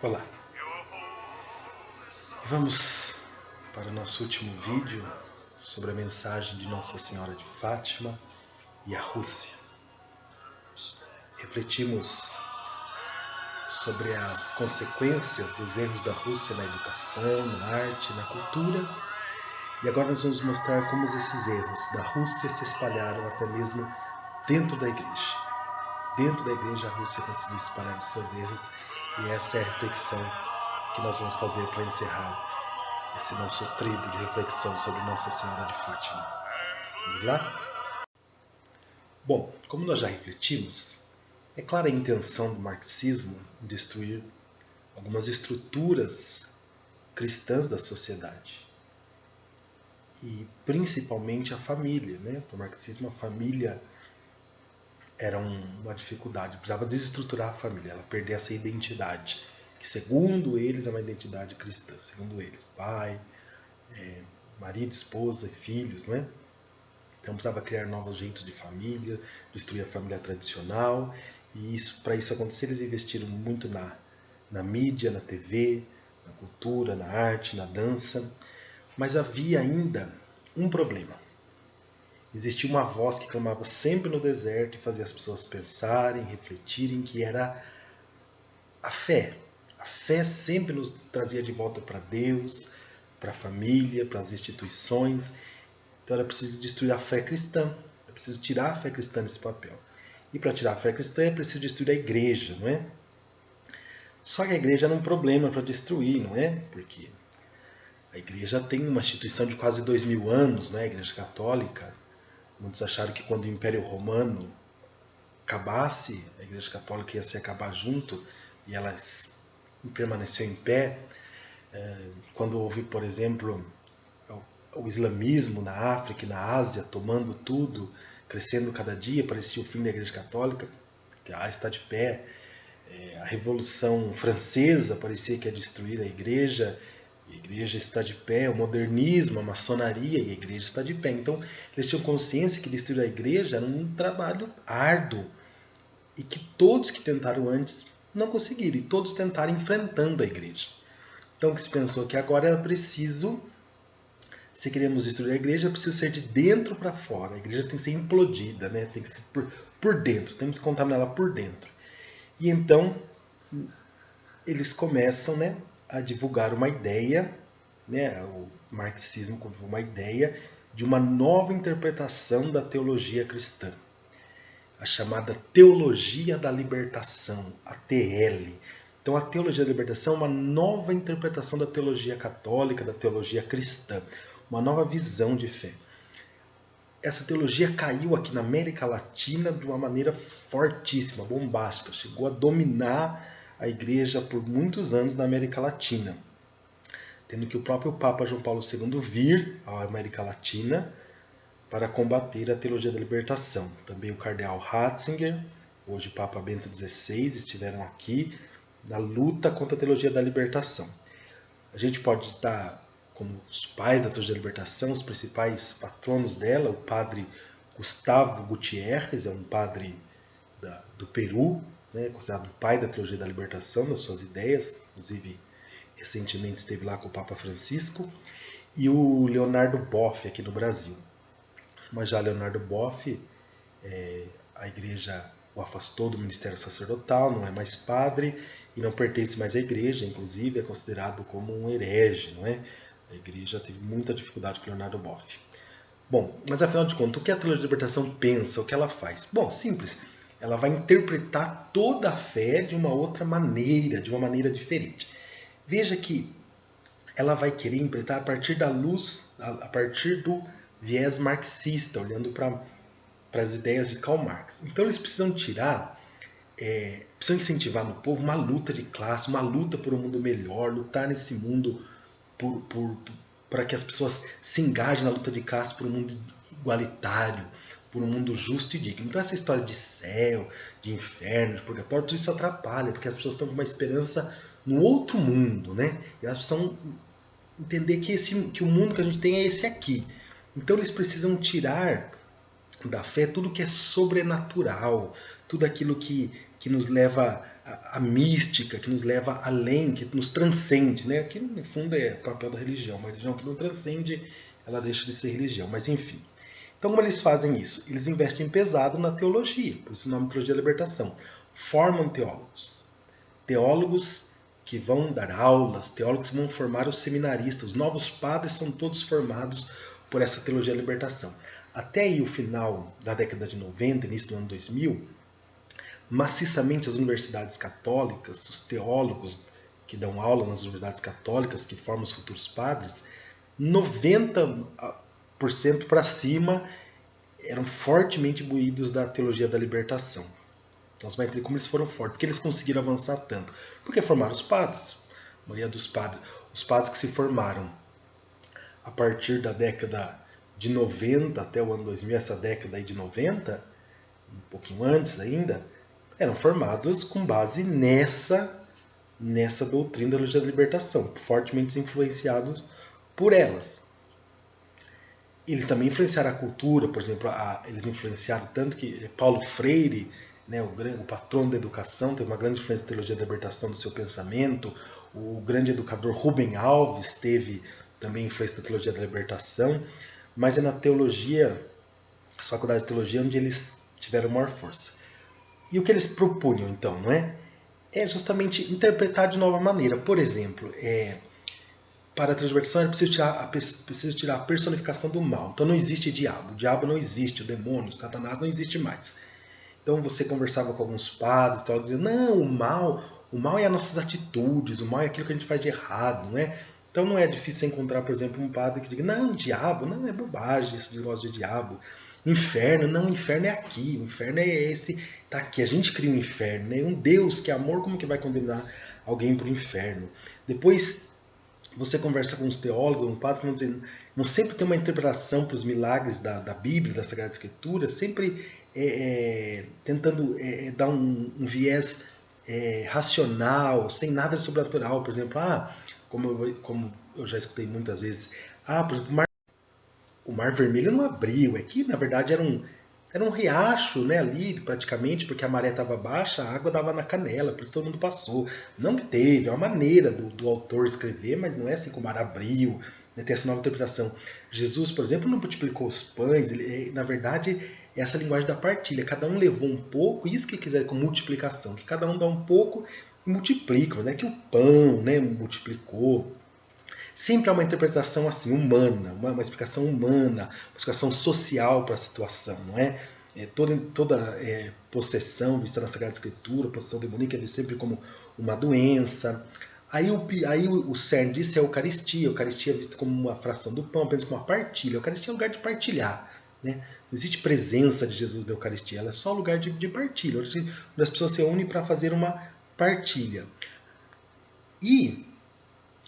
Olá, vamos para o nosso último vídeo sobre a mensagem de Nossa Senhora de Fátima e a Rússia. Refletimos sobre as consequências dos erros da Rússia na educação, na arte, na cultura, e agora nós vamos mostrar como esses erros da Rússia se espalharam até mesmo dentro da igreja. Dentro da igreja a Rússia conseguiu espalhar os seus erros, e essa é a reflexão que nós vamos fazer para encerrar esse nosso tríduo de reflexão sobre Nossa Senhora de Fátima. Vamos lá? Bom, como nós já refletimos, é clara a intenção do marxismo em destruir algumas estruturas cristãs da sociedade. E principalmente a família, né? Para o marxismo a família era uma dificuldade, precisava desestruturar a família, ela perder essa identidade, que segundo eles é uma identidade cristã, segundo eles, pai, marido, esposa e filhos, não é? Então precisava criar novos jeitos de família, destruir a família tradicional, e para isso acontecer eles investiram muito na mídia, na TV, na cultura, na arte, na dança, mas havia ainda um problema. Existia uma voz que clamava sempre no deserto e fazia as pessoas pensarem, refletirem, que era a fé. A fé sempre nos trazia de volta para Deus, para a família, para as instituições. Então era preciso destruir a fé cristã, é preciso tirar a fé cristã desse papel. E para tirar a fé cristã é preciso destruir a igreja, não é? Só que a igreja era um problema para destruir, não é? Porque a igreja tem uma instituição de quase 2000 anos, não é? A igreja católica. Muitos acharam que quando o Império Romano acabasse, a Igreja Católica ia se acabar junto, e ela permaneceu em pé. Quando houve, por exemplo, o islamismo na África e na Ásia tomando tudo, crescendo cada dia, parecia o fim da Igreja Católica, que está de pé. A Revolução Francesa parecia que ia destruir a igreja está de pé, o modernismo, a maçonaria, e a igreja está de pé. Então, eles tinham consciência que destruir a igreja era um trabalho árduo, e que todos que tentaram antes não conseguiram, e todos tentaram enfrentando a igreja. Então, o que se pensou que agora era preciso, se queremos destruir a igreja, é preciso ser de dentro para fora. A igreja tem que ser implodida, né? Tem que ser por dentro, temos que contaminar ela por dentro. E então, eles começam, né, a divulgar uma ideia, né, o marxismo como uma ideia de uma nova interpretação da teologia cristã, a chamada Teologia da Libertação, a TL. Então a Teologia da Libertação é uma nova interpretação da teologia católica, da teologia cristã, uma nova visão de fé. Essa teologia caiu aqui na América Latina de uma maneira fortíssima, bombástica, chegou a dominar a igreja por muitos anos na América Latina, tendo que o próprio Papa João Paulo II vir à América Latina para combater a teologia da libertação. Também o cardeal Ratzinger, hoje Papa Bento XVI, estiveram aqui na luta contra a teologia da libertação. A gente pode estar como os pais da teologia da libertação, os principais patronos dela, o padre Gustavo Gutiérrez, é um padre do Peru, né, considerado o pai da teologia da libertação, das suas ideias, inclusive recentemente esteve lá com o Papa Francisco, e o Leonardo Boff aqui no Brasil. Mas já Leonardo Boff, a igreja o afastou do ministério sacerdotal, não é mais padre e não pertence mais à igreja, inclusive é considerado como um herege, não é? A igreja teve muita dificuldade com Leonardo Boff. Bom, mas afinal de contas, o que a teologia da libertação pensa, o que ela faz? Bom, simples. Ela vai interpretar toda a fé de uma outra maneira, de uma maneira diferente. Veja que ela vai querer interpretar a partir da luz, a partir do viés marxista, olhando para as ideias de Karl Marx. Então eles precisam precisam incentivar no povo uma luta de classe, uma luta por um mundo melhor, lutar nesse mundo para que as pessoas se engajem na luta de classe por um mundo igualitário, por um mundo justo e digno. Então essa história de céu, de inferno, de purgatório, tudo isso atrapalha, porque as pessoas estão com uma esperança no outro mundo, né? E elas precisam entender que o mundo que a gente tem é esse aqui. Então eles precisam tirar da fé tudo que é sobrenatural, tudo aquilo que nos leva a mística, que nos leva além, que nos transcende, né? Que no fundo é o papel da religião. Uma religião que não transcende, ela deixa de ser religião, mas enfim. Então, como eles fazem isso? Eles investem pesado na teologia, por isso o nome Teologia da Libertação. Formam teólogos. Teólogos que vão dar aulas, teólogos que vão formar os seminaristas. Os novos padres são todos formados por essa Teologia da Libertação. Até aí o final da década de 90, início do ano 2000, maciçamente as universidades católicas, os teólogos que dão aula nas universidades católicas, que formam os futuros padres, 90% para cima eram fortemente imbuídos da teologia da libertação. Então você vai entender como eles foram fortes, porque eles conseguiram avançar tanto. Porque formaram os padres. A maioria dos padres, os padres que se formaram a partir da década de 90 até o ano 2000, essa década aí de 90, um pouquinho antes ainda, eram formados com base nessa doutrina da teologia da libertação, fortemente influenciados por elas. Eles também influenciaram a cultura, por exemplo, eles influenciaram tanto que Paulo Freire, né, o patrono da educação, teve uma grande influência na teologia da libertação do seu pensamento. O grande educador Rubem Alves teve também influência da teologia da libertação, mas é na teologia, as faculdades de teologia, onde eles tiveram maior força. E o que eles propunham, então, não é? É justamente interpretar de nova maneira. Por exemplo, para a transversão é preciso tirar a personificação do mal. Então não existe diabo. O diabo não existe, o demônio, o Satanás não existe mais. Então você conversava com alguns padres e diziam, não, o mal é as nossas atitudes, o mal é aquilo que a gente faz de errado, não é? Então não é difícil encontrar, por exemplo, um padre que diga, não, diabo, não, é bobagem isso de negócio de diabo. Inferno, não, o inferno é aqui, o inferno é esse, tá aqui, a gente cria um inferno, né? Um Deus que é amor, como que vai condenar alguém para o inferno? Depois você conversa com os teólogos, um padre, vão dizer, não sempre tem uma interpretação para os milagres da Bíblia, da Sagrada Escritura, sempre tentando dar um viés racional, sem nada sobrenatural. Por exemplo, como eu já escutei muitas vezes, por exemplo, o Mar Vermelho não abriu, é que na verdade era um riacho, né, ali praticamente, porque a maré estava baixa, a água dava na canela, por isso todo mundo passou. Não que teve, é uma maneira do autor escrever, mas não é assim que o mar abriu, né, tem essa nova interpretação. Jesus, por exemplo, não multiplicou os pães, na verdade é essa linguagem da partilha, cada um levou um pouco, isso que quiser com multiplicação, que cada um dá um pouco e multiplica, né, que o pão, né, multiplicou. Sempre há uma interpretação assim, humana, uma explicação humana, uma explicação social para a situação, não é? Toda possessão vista na Sagrada Escritura, possessão demoníaca, é vista sempre como uma doença. Aí o cerne disso é a Eucaristia. A Eucaristia é vista como uma fração do pão, apenas como uma partilha. A Eucaristia é um lugar de partilhar. Né? Não existe presença de Jesus na Eucaristia, ela é só um lugar de partilha, onde as pessoas se unem para fazer uma partilha. E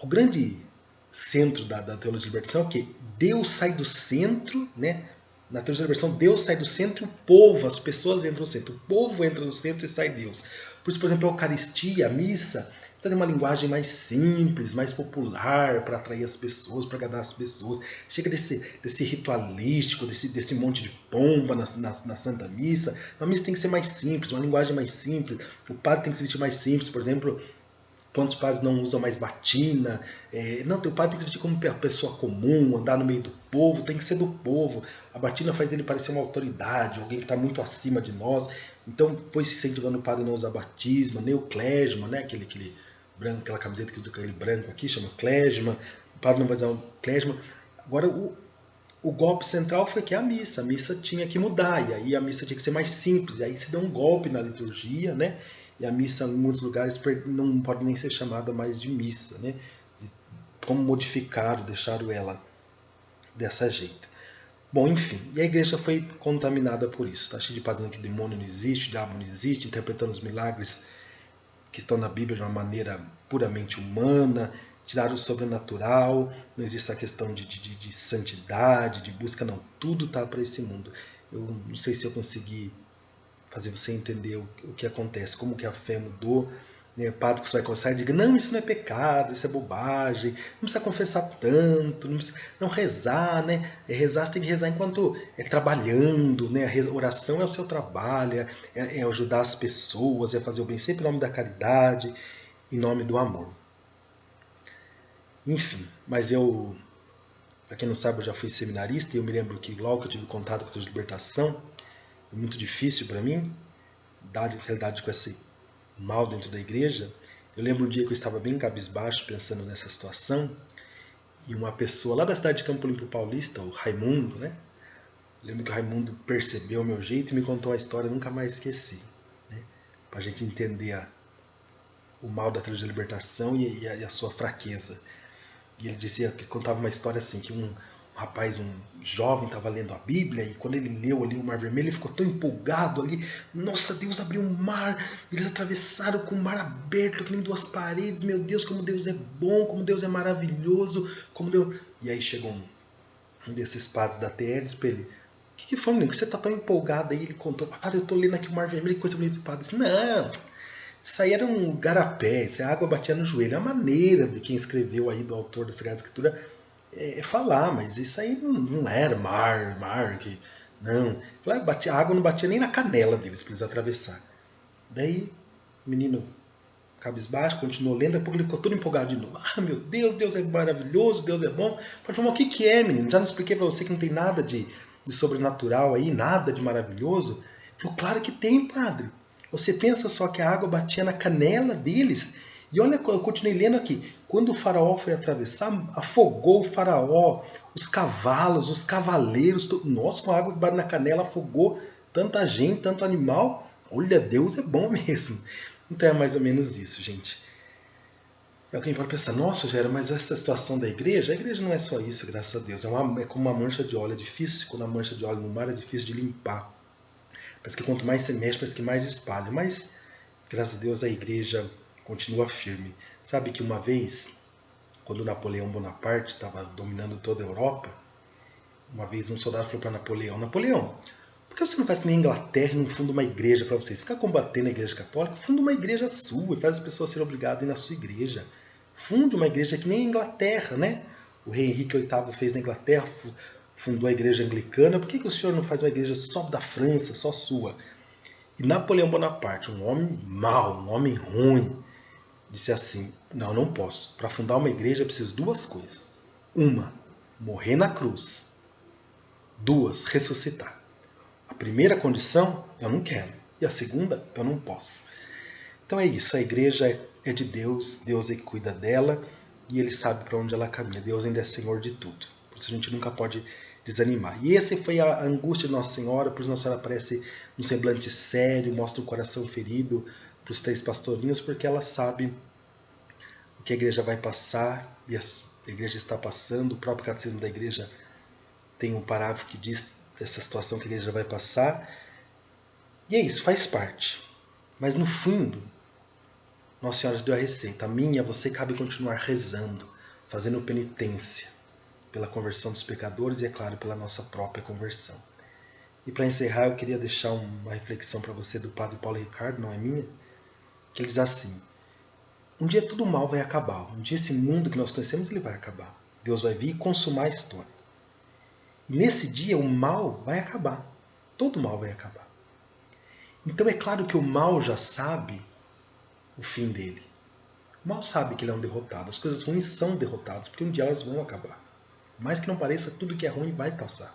o grande centro da teologia da libertação é que Deus sai do centro, né? Na teologia da libertação, Deus sai do centro e o povo, as pessoas entram no centro. O povo entra no centro e sai Deus. Por isso, por exemplo, a Eucaristia, a missa, tem uma linguagem mais simples, mais popular, para atrair as pessoas, para agradar as pessoas. Chega desse ritualístico, desse monte de pomba na Santa Missa. A missa tem que ser mais simples, uma linguagem mais simples. O padre tem que se vestir mais simples, por exemplo. Quantos padres não usam mais batina? Não, o padre tem que se vestir como uma pessoa comum, andar no meio do povo, tem que ser do povo. A batina faz ele parecer uma autoridade, alguém que está muito acima de nós. Então foi se incentivando o padre a não usar batismo, nem o clésima, né? Aquele branco, aquela camiseta que usa aquele branco aqui, chama clésima. O padre não vai usar o clésima. Agora o golpe central foi que a missa tinha que mudar, e aí a missa tinha que ser mais simples, e aí se deu um golpe na liturgia, né? E a missa, em muitos lugares, não pode nem ser chamada mais de missa, né? Como modificaram, deixaram ela dessa jeito. Bom, enfim, e a igreja foi contaminada por isso. Está cheio de padres que demônio não existe, diabo não existe, interpretando os milagres que estão na Bíblia de uma maneira puramente humana, tiraram o sobrenatural, não existe a questão de santidade, de busca, não. Tudo está para esse mundo. Eu não sei se eu consegui fazer você entender o que acontece, como que a fé mudou né, padre que você vai conversar e diga, não, isso não é pecado, isso é bobagem, não precisa confessar tanto, não precisa não rezar, né? Rezar você tem que rezar enquanto é trabalhando, né? A oração é o seu trabalho, é ajudar as pessoas, é fazer o bem sempre em nome da caridade, em nome do amor. Enfim, mas para quem não sabe, eu já fui seminarista e eu me lembro que logo que eu tive contato com a libertação, foi muito difícil para mim, dar realidade com esse mal dentro da igreja. Eu lembro um dia que eu estava bem cabisbaixo pensando nessa situação e uma pessoa lá da cidade de Campo Limpo Paulista, o Raimundo, né? Eu lembro que o Raimundo percebeu o meu jeito e me contou a história, eu nunca mais esqueci, né? Para a gente entender o mal da teologia da libertação e a sua fraqueza. E ele dizia que contava uma história assim, que um rapaz, um jovem, estava lendo a Bíblia e quando ele leu ali o Mar Vermelho, ele ficou tão empolgado ali. Nossa, Deus abriu um mar, eles atravessaram com o mar aberto, que nem duas paredes. Meu Deus, como Deus é bom, como Deus é maravilhoso, como Deus... E aí chegou um desses padres da TL e disse para ele, o que foi, menino, que você está tão empolgado aí? Ele contou, padre, eu estou lendo aqui o Mar Vermelho, que coisa bonita. O padre disse, não... Isso aí era um garapé, isso, a água batia no joelho. A maneira de quem escreveu aí, do autor da Sagrada Escritura, é falar, mas isso aí não era mar, que não. A água não batia nem na canela deles para eles atravessar. Daí, o menino cabisbaixo, continuou lendo, daqui a pouco ele ficou todo empolgado de novo. Ah, meu Deus, Deus é maravilhoso, Deus é bom. Pode falar, o que é, menino? Já não expliquei para você que não tem nada de sobrenatural aí, nada de maravilhoso? Ele falou, claro que tem, padre. Você pensa só que a água batia na canela deles? E olha, eu continuei lendo aqui. Quando o faraó foi atravessar, afogou o faraó, os cavalos, os cavaleiros. Nossa, com a água que bate na canela, afogou tanta gente, tanto animal. Olha, Deus é bom mesmo. Então é mais ou menos isso, gente. E alguém pode pensar, nossa, Gera, mas essa situação da igreja, a igreja não é só isso, graças a Deus. É como uma mancha de óleo, é difícil, quando a mancha de óleo no mar é difícil de limpar. Parece que quanto mais você mexe, parece que mais espalha. Mas, graças a Deus, a igreja continua firme. Sabe que uma vez, quando Napoleão Bonaparte estava dominando toda a Europa, uma vez um soldado falou para Napoleão, Napoleão, por que você não faz que nem a Inglaterra e não funda uma igreja para vocês? Ficar combatendo a igreja católica, funda uma igreja sua e faz as pessoas serem obrigadas a ir na sua igreja. Funde uma igreja que nem a Inglaterra, né? O rei Henrique VIII fez na Inglaterra, fundou a igreja anglicana. Por que o senhor não faz uma igreja só da França, só sua? E Napoleão Bonaparte, um homem mau, um homem ruim, disse assim, não posso. Para fundar uma igreja eu preciso de duas coisas. Uma, morrer na cruz. Duas, ressuscitar. A primeira condição, eu não quero. E a segunda, eu não posso. Então é isso, a igreja é de Deus, Deus é que cuida dela e Ele sabe para onde ela caminha. Deus ainda é Senhor de tudo. Por isso a gente nunca pode desanimar. E essa foi a angústia de Nossa Senhora, por isso Nossa Senhora aparece num semblante sério, mostra o coração ferido para os 3 pastorinhos, porque ela sabe o que a igreja vai passar e a igreja está passando. O próprio catecismo da igreja tem um parágrafo que diz dessa situação que a igreja vai passar. E é isso, faz parte. Mas no fundo, Nossa Senhora deu a receita. A mim e a você cabe continuar rezando, fazendo penitência pela conversão dos pecadores e, é claro, pela nossa própria conversão. E para encerrar, eu queria deixar uma reflexão para você do Padre Paulo Ricardo, não é minha, que ele diz assim, um dia tudo mal vai acabar, um dia esse mundo que nós conhecemos ele vai acabar. Deus vai vir e consumar a história. E nesse dia o mal vai acabar, todo mal vai acabar. Então é claro que o mal já sabe o fim dele. O mal sabe que ele é um derrotado, as coisas ruins são derrotadas, porque um dia elas vão acabar. Mais que não pareça, tudo que é ruim vai passar.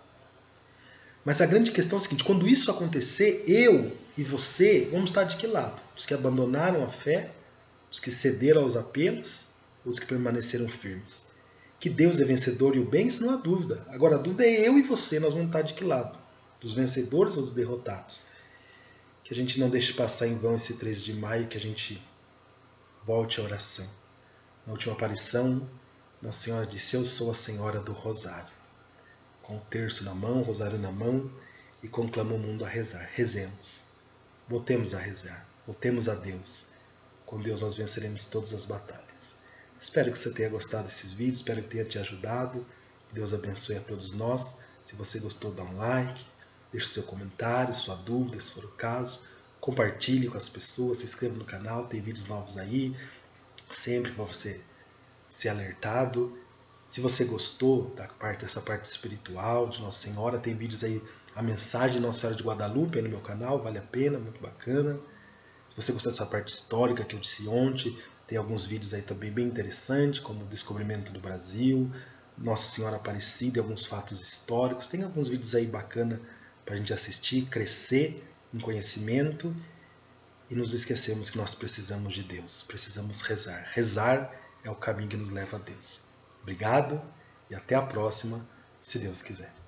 Mas a grande questão é o seguinte, quando isso acontecer, eu e você vamos estar de que lado? Os que abandonaram a fé, os que cederam aos apelos, ou os que permaneceram firmes? Que Deus é vencedor e o bem, isso não há dúvida. Agora a dúvida é eu e você, nós vamos estar de que lado? Dos vencedores ou dos derrotados? Que a gente não deixe passar em vão esse 13 de maio, que a gente volte à oração. Na última aparição, Nossa Senhora disse, eu sou a Senhora do Rosário. Com o terço na mão, o rosário na mão, e conclama o mundo a rezar. Rezemos. Voltemos a rezar. Voltemos a Deus. Com Deus nós venceremos todas as batalhas. Espero que você tenha gostado desses vídeos, espero que tenha te ajudado. Que Deus abençoe a todos nós. Se você gostou, dá um like, deixe seu comentário, sua dúvida, se for o caso. compartilhe com as pessoas, se inscreva no canal, tem vídeos novos aí, sempre para você ser alertado. Se você gostou dessa parte espiritual de Nossa Senhora, tem vídeos aí, a mensagem de Nossa Senhora de Guadalupe aí no meu canal, vale a pena, muito bacana. Se você gostou dessa parte histórica que eu disse ontem, tem alguns vídeos aí também bem interessantes, como o descobrimento do Brasil, Nossa Senhora Aparecida e alguns fatos históricos. Tem alguns vídeos aí bacana para a gente assistir, crescer em conhecimento e nos esquecemos que nós precisamos de Deus, precisamos rezar. Rezar é o caminho que nos leva a Deus. Obrigado e até a próxima, se Deus quiser.